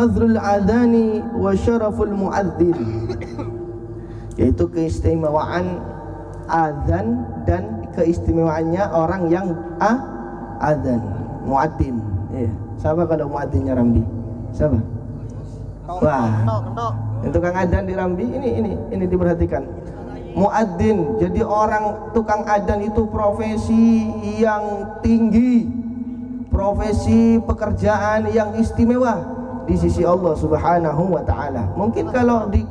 fadlul adani wa syaraful muadzin, yaitu keistimewaan azan dan keistimewaannya orang yang azan, muadzin. Ya. Siapa kalau muadzinnya Rambi? Siapa? Wah, itu tukang adzan di Rambi. Ini diperhatikan. Muadzin, jadi orang tukang adzan itu profesi yang tinggi, profesi pekerjaan yang istimewa di sisi Allah Subhanahu wa taala. Mungkin kalau di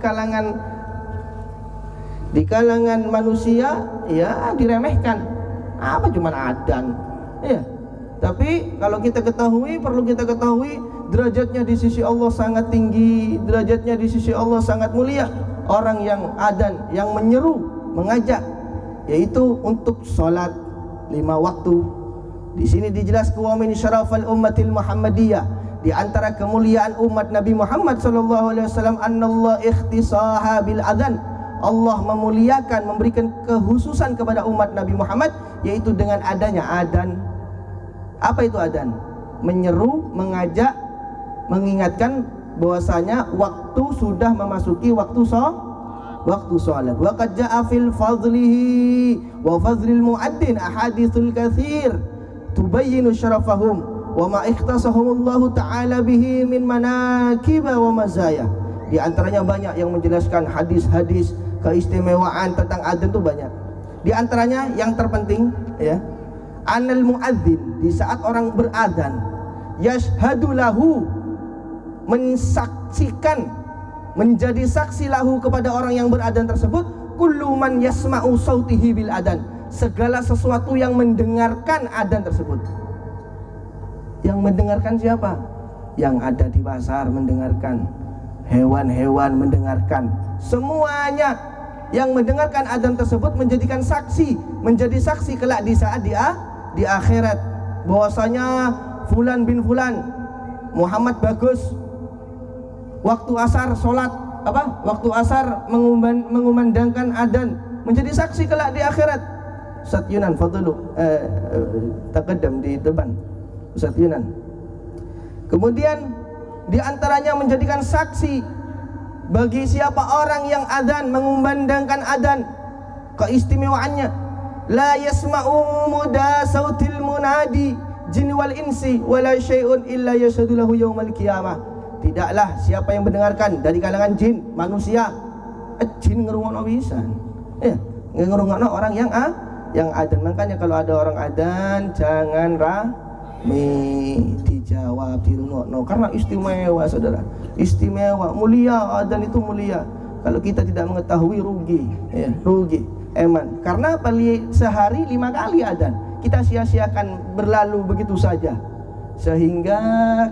kalangan manusia ya diremehkan, apa cuman adzan. Ya. Tapi kalau kita ketahui, perlu kita ketahui, derajatnya di sisi Allah sangat tinggi, derajatnya di sisi Allah sangat mulia. Orang yang adzan, yang menyeru, mengajak, yaitu untuk sholat 5 waktu. Di sini dijelaskan wa min syarafal ummatil Muhammadiyah, di antara kemuliaan umat Nabi Muhammad sallallahu alaihi wasallam, annallahu ikhtisaha bil adzan. Allah memuliakan, memberikan kekhususan kepada umat Nabi Muhammad, yaitu dengan adanya adzan. Apa itu adzan? Menyeru, mengajak, mengingatkan bahwasanya waktu sudah memasuki waktu salat. Wa qad jaa fil fadlihi wa fadlil muadzin ahaditsul katsir tubayyinu syarafahum wa ma ikhtasahumullahu ta'ala bihi min manakib wa mazaya. Di antaranya banyak yang menjelaskan hadis-hadis keistimewaan tentang adzan itu banyak. Di antaranya yang terpenting ya, anal muadzin, di saat orang beradzan, yashhadu lahu, mensaksikan, menjadi saksi lahu kepada orang yang beradzan tersebut, kullu man yasma'u sautihi bil adzan, segala sesuatu yang mendengarkan adzan tersebut. Yang mendengarkan siapa? Yang ada di pasar mendengarkan, hewan-hewan mendengarkan, semuanya yang mendengarkan adzan tersebut menjadikan saksi, menjadi saksi kelak di saat di akhirat, bahwasanya fulan bin fulan, Muhammad Bagus, waktu asar sholat waktu asar mengumandangkan adzan, menjadi saksi kelak di akhirat. Ustaz Yunan fadlu taqaddam di depan, Ustaz Yunan. Kemudian di antaranya menjadikan saksi bagi siapa orang yang adzan, mengumandangkan adzan, keistimewaannya, la yasma'u muda sautil munadi jin wal insi wala syai'un illa yashhadu lahu yaumal qiyamah. Tidaklah siapa yang mendengarkan dari kalangan jin, manusia, jin ngerungokno pisan. Ya, ngerungokno orang yang adzan. Makanya kalau ada orang adzan jangan rame, dijawab, dirungokno, karena istimewa saudara. Istimewa, mulia, adzan itu mulia. Kalau kita tidak mengetahui rugi, ya, rugi. Eman, karena sehari 5 kali adzan, kita sia-siakan berlalu begitu saja, sehingga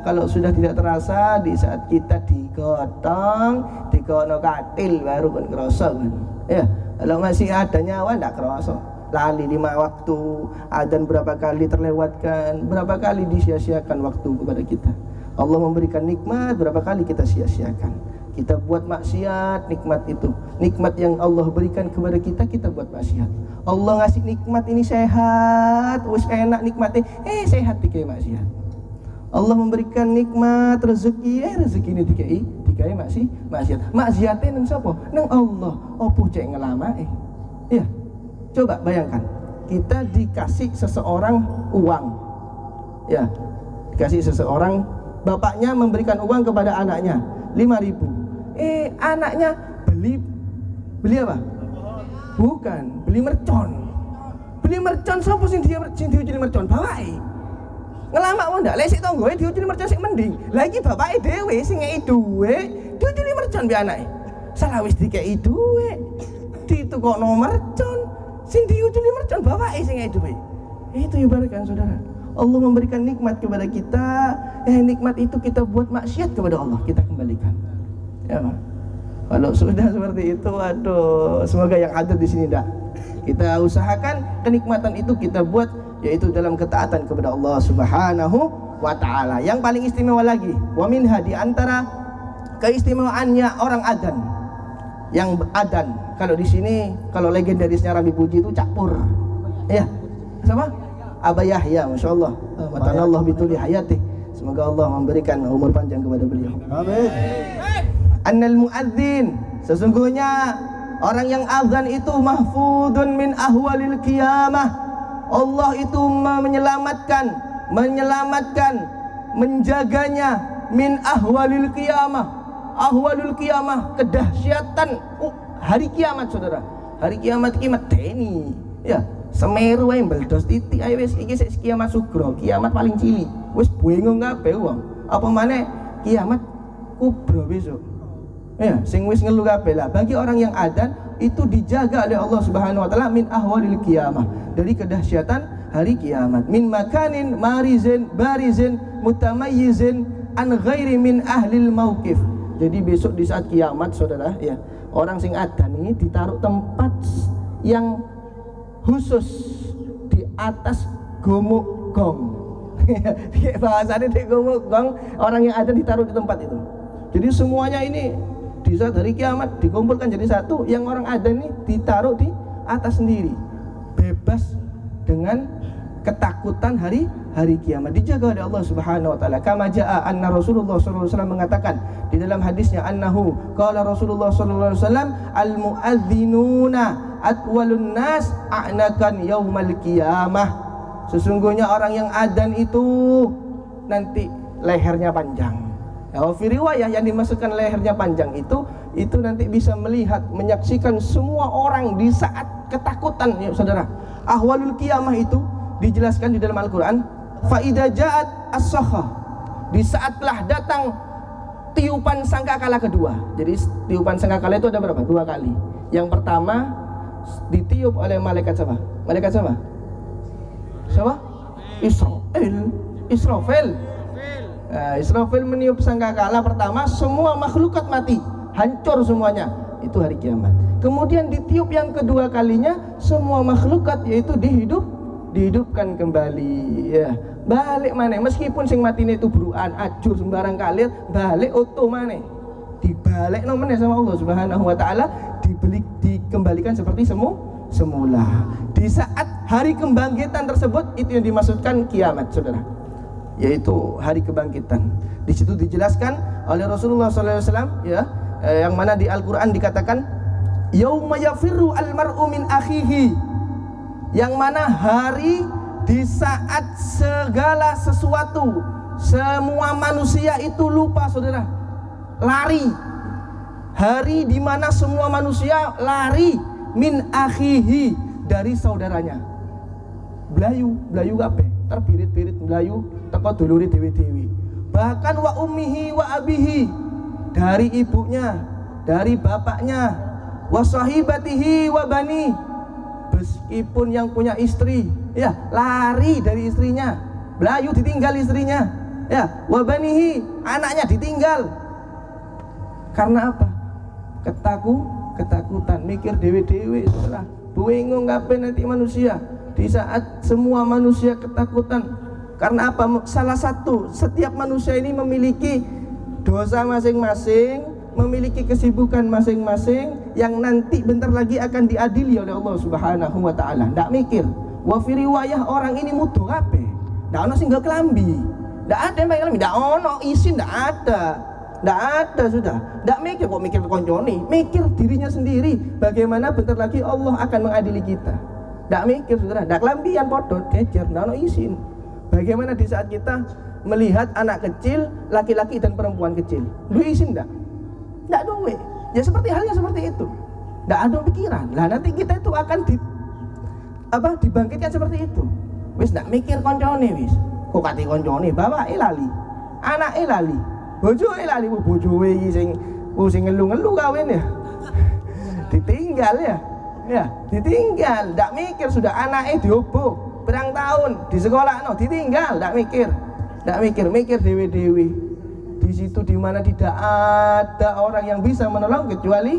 kalau sudah tidak terasa, di saat kita digotong, dikono katil baru kan kerasa kan. Ya, kalau masih ada nyawa tidak kerasa. Lali 5 waktu, adzan berapa kali terlewatkan, berapa kali disia-siakan waktu kepada kita. Allah memberikan nikmat, berapa kali kita sia-siakan. Kita buat maksiat, nikmat itu, nikmat yang Allah berikan kepada kita, kita buat maksiat. Allah ngasih nikmat ini sehat, wis enak nikmatnya, sehat dikai maksiat. Allah memberikan nikmat rezeki, rezeki ini dikai maksiat. Maksiatnya nang sapa? Nang Allah. Opo cek ngelama ya. Coba bayangkan, kita dikasih seseorang uang. Ya. Dikasih seseorang, bapaknya memberikan uang kepada anaknya 5.000. Anaknya beli apa? Bukan, beli mercon. Beli mercon sapa sing diuculi mercon? Bapake. Ngelama wae ndak lesik tanggoe diuculi mercon sik mending. Lah iki bapake dhewe sing ngeki dhuwit, diuculi mercon mbek anake. Salah wis dikeki dhuwit, ditukokno mercon, sing diuculi mercon bapake sing ngeki dhuwit. Itu ibaratkan saudara. Allah memberikan nikmat kepada kita, nikmat itu kita buat maksiat kepada Allah, kita kembalikan. Ya, kalau sudah seperti itu, aduh, semoga yang ada di sini dah. Kita usahakan kenikmatan itu kita buat, yaitu dalam ketaatan kepada Allah Subhanahu wa taala. Yang paling istimewa lagi, wa minha, di antara keistimewaannya orang adzan. Yang adzan, kalau di sini, kalau legendarisnya Rambi Puji itu Cak Pur. Ya. Sama? Abah Yahya, Masya Allah, matanallah bituli hayati. Semoga Allah memberikan umur panjang kepada beliau. Amin. Annal muadzin, sesungguhnya orang yang azan itu mahfudun min ahwalil qiyamah. Allah itu menyelamatkan, menjaganya min ahwalil qiyamah. Ahwalul qiyamah, kedahsyatan hari kiamat, saudara. Hari kiamat medeni. Ya, Semeru ae mbeldos titik ae wis iki sik kiamat sugro, kiamat paling cilik. Wis bingung kabeh wong. Apa maneh kiamat kubra besok. Ya, sing wis ngeluh kabeh lah. Bagi orang yang adzan itu dijaga oleh Allah Subhanahu wa taala min ahwalil qiyamah, dari kedahsyatan hari kiamat. Min makanin barizin mutamayyizin an ghairi min ahlil mauqif. Jadi besok di saat kiamat, saudara, ya, orang sing adzan ini ditaruh tempat yang khusus di atas gomuk gong. Bahasanya di gomuk gong, orang yang adzan ditaruh di tempat itu. Jadi semuanya ini di saat hari kiamat dikumpulkan jadi satu. Yang orang adzan ini ditaruh di atas sendiri, bebas dengan ketakutan hari kiamat, dijaga oleh Allah Subhanahu wa taala. Kama jaa anna Rasulullah sallallahu alaihi wasallam mengatakan di dalam hadisnya, annahu qala Rasulullah sallallahu alaihi wasallam, al muadzinuna atwalun nas a'nakan yaumal qiyamah. Sesungguhnya orang yang adzan itu nanti lehernya panjang. Ya, fi riwayah yang dimasukkan lehernya panjang itu nanti bisa melihat, menyaksikan semua orang di saat ketakutan, ya saudara. Ahwalul qiyamah itu dijelaskan di dalam Al-Quran, faida ja'at as-sakha, di saat telah datang tiupan sangkakala kedua. Jadi tiupan sangkakala itu ada berapa? 2 kali. Yang pertama ditiup oleh malaikat siapa? Malaikat siapa? Siapa? Israfil. Nah, Israfil meniup sangkakala pertama, semua makhlukat mati, hancur semuanya. Itu hari kiamat. Kemudian ditiup yang kedua kalinya, semua makhlukat yaitu dihidupkan kembali, ya. Balik mana? Meskipun sing matine itu buruan, ajur sembarang kalir, balik oto mana? Dibalik nomene sama Allah Subhanahu wa taala, dikembalikan seperti semula. Di saat hari kebangkitan tersebut, itu yang dimaksudkan kiamat, saudara. Yaitu hari kebangkitan. Di situ dijelaskan oleh Rasulullah sallallahu alaihi wasallam, ya, yang mana di Al-Qur'an dikatakan yauma yafirru al-mar'u min akhihi, yang mana hari di saat segala sesuatu, semua manusia itu lupa, saudara, lari. Hari di mana semua manusia lari min akhihi, dari saudaranya. Blayu kabeh, terpirit-pirit blayu teko dulure dewi-dewi. Bahkan wa ummihi wa abihi, dari ibunya, dari bapaknya, wa sahibatihi wa bani, meskipun yang punya istri, ya, lari dari istrinya, belayu ditinggal istrinya, ya, wa banihi, anaknya ditinggal. Karena apa? Ketakutan, mikir dewe-dewe, saudara. Bingung ngapain nanti manusia di saat semua manusia ketakutan. Karena apa? Salah satu, setiap manusia ini memiliki dosa masing-masing, memiliki kesibukan masing-masing yang nanti bentar lagi akan diadili oleh Allah Subhanahu wa taala. Ndak mikir. Wa fi riwayah orang ini mudo kabeh. Ndak ono sing nggo klambi. Ndak ada yang klambi, ndak ono isin, ndak ada. Ndak ada sudah. Ndak mikir kok mikir koncone, mikir dirinya sendiri. Bagaimana bentar lagi Allah akan mengadili kita. Ndak mikir, saudara. Ndak klambian podo dejer, ndak ono isin. Bagaimana di saat kita melihat anak kecil, laki-laki dan perempuan kecil, duwe isin ndak? Ndak duwe. Ya seperti halnya seperti itu. Ndak ada pikiran. Lah nanti kita itu akan dibangkitkan seperti itu. Wis ndak mikir koncone wis. Kok kate koncone, bapake lali, anake lali, bojoe lali, bojoe iki sing ngelu-ngelu kawin ya. Ditinggal ya. Ya, ditinggal, ndak mikir, sudah anake diobo berang tahun di sekolah ditinggal, ndak mikir dewe-dewe. Di situ dimana tidak ada orang yang bisa menolong kecuali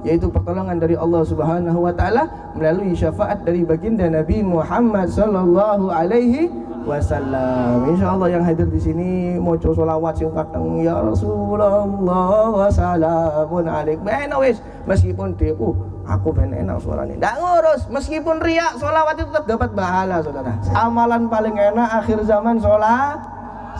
yaitu pertolongan dari Allah Subhanahu wa taala melalui syafaat dari baginda Nabi Muhammad sallallahu alaihi wasallam. Insyaallah yang hadir di sini maca selawat sing kadang ya Rasulullah wa salamun alaik. Wis meskipun dewe aku ben enak suaranya, ndak ngurus. Meskipun riak, sholawat itu tetap dapat pahala, saudara. Amalan paling enak akhir zaman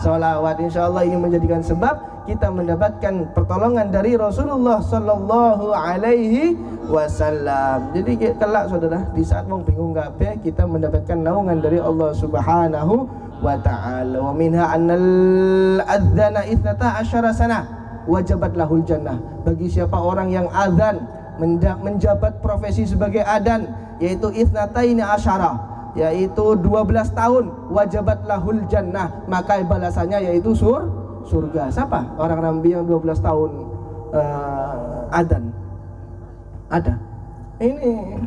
sholawat. Insyaallah ini menjadikan sebab kita mendapatkan pertolongan dari Rasulullah sallallahu alaihi wasallam. Jadi kelak saudara, di saat wong bingung kabeh, kita mendapatkan naungan dari Allah Subhanahu wa ta'ala. Wa minha annal adzana 12 sana wajabat lahul jannah. Bagi siapa orang yang azan menjabat profesi sebagai adan, yaitu 12 yaitu 12 tahun, wajabat lahul jannah, maka balasannya yaitu surga. Siapa orang Nabi yang 12 tahun adan? Ada. Ini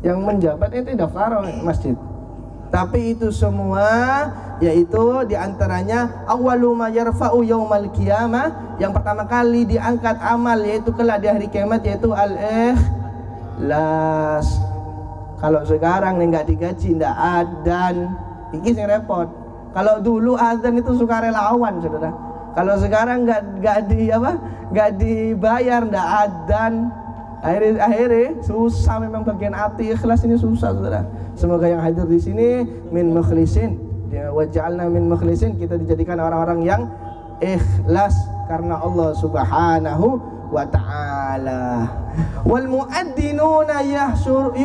yang menjabat itu daftar masjid. Tapi itu semua yaitu diantaranya awwalu ma yarfa'u yaumal qiyamah, yang pertama kali diangkat amal yaitu kelak di hari kiamat, yaitu al-ikhlas. Kalau sekarang nih nggak digaji, nggak adan, ini sing repot. Kalau dulu azan itu sukarelawan saudara. Kalau sekarang nggak dibayar, nggak adan, akhirnya susah. Memang bagian hati ikhlas ini susah saudara. Semoga yang hadir di sini min mukhlisin, waj'alna min mukhlisin, kita dijadikan orang-orang yang ikhlas karena Allah Subhanahu wa ta'ala. Wal mu'addinuna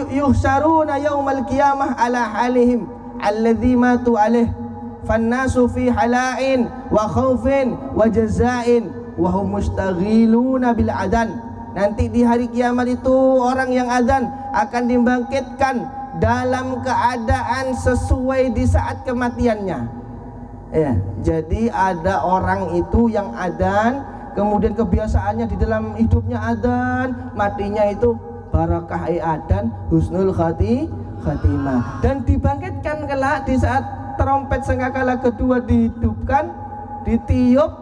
yuhsaruna yaumal qiyamah ala halihim alladhi matu alaih fannasu fi hala'in wa khawfin wa jazain wa hum mustaghiluna bil adan. Nanti di hari kiamat itu orang yang azan akan dibangkitkan dalam keadaan sesuai di saat kematiannya. Ya, jadi ada orang itu yang adzan, kemudian kebiasaannya di dalam hidupnya adzan, matinya itu barakah adzan, husnul khatimah, dan dibangkitkan kelak di saat trompet sangkakala kedua dihidupkan, ditiup,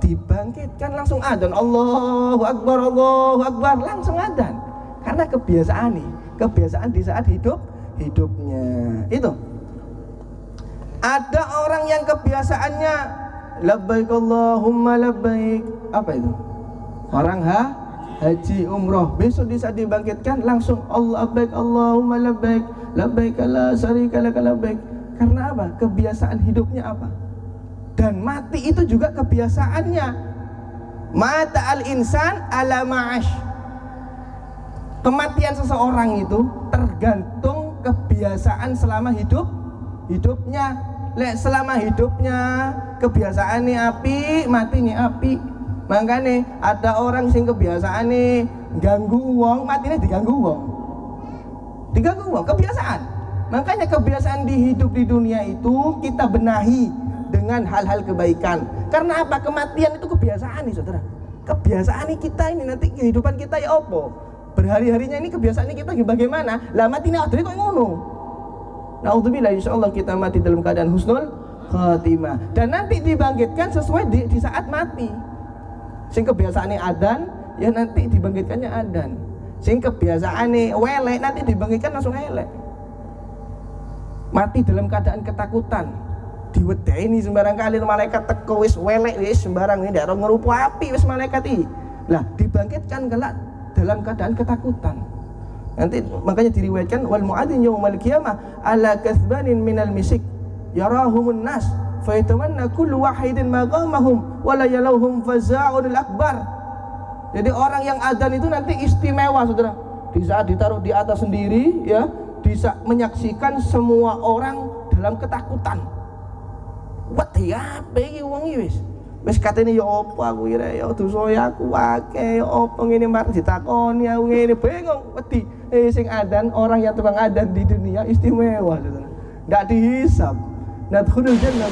dibangkitkan langsung adzan, Allahu Akbar, langsung adzan. Karena kebiasaan di saat hidupnya itu. Ada orang yang kebiasaannya labbaik Allahumma labbaik, apa itu? Orang haji umroh, besok di saat dibangkitkan langsung Allah labbaik Allahumma labbaik, labbaik la syarika lak labbaik. Karena apa? Kebiasaan hidupnya apa? Dan mati itu juga kebiasaannya. Mata al-insan ala ma'ash. Kematian seseorang itu tergantung kebiasaan selama hidupnya. Selama hidupnya kebiasaan ini api, mati ini api. Makanya ada orang sing kebiasaan ini ganggu wong, matinya diganggu wong. Kebiasaan. Makanya kebiasaan di hidup di dunia itu kita benahi dengan hal-hal kebaikan. Karena apa? Kematian itu kebiasaan nih saudara. Kebiasaan ini kita ini nanti kehidupan kita ya opo. Berhari-harinya ini kebiasaan kita bagaimana? Lah mati ini adri kok ngono. Naudzubillah, insyaallah kita mati dalam keadaan husnul khatimah. Dan nanti dibangkitkan sesuai di saat mati. Sing kebiasaannya adan, ya nanti dibangkitkannya adan. Sing kebiasaannya welek, nanti dibangkitkan langsung elek. Mati dalam keadaan ketakutan, diwedeni sembarang kali malaikat teko wis welek wis sembarang ini ndak ngerupu api wis malaikat iki. Lah dibangkitkan kelak dalam keadaan ketakutan. Nanti makanya diriwayatkan wal mu'adzin yaumal qiyamah ala kathbanin minal misik yarahumun nas fa yatamanna kullu wahidin maqamahum wa la yalahum faza'ul akbar. Jadi orang yang adzan itu nanti istimewa saudara. Di saat ditaruh di atas sendiri ya, bisa menyaksikan semua orang dalam ketakutan. Wat ya apa iki wong iki wis katene ya apa aku ira ya dosa aku akeh ya apa ngene mak ditakoni aku ngene bingung wedi. Sing adzan, orang yang tukang adzan di dunia istimewa saudara. Enggak dihisab. Nadkhulul jannah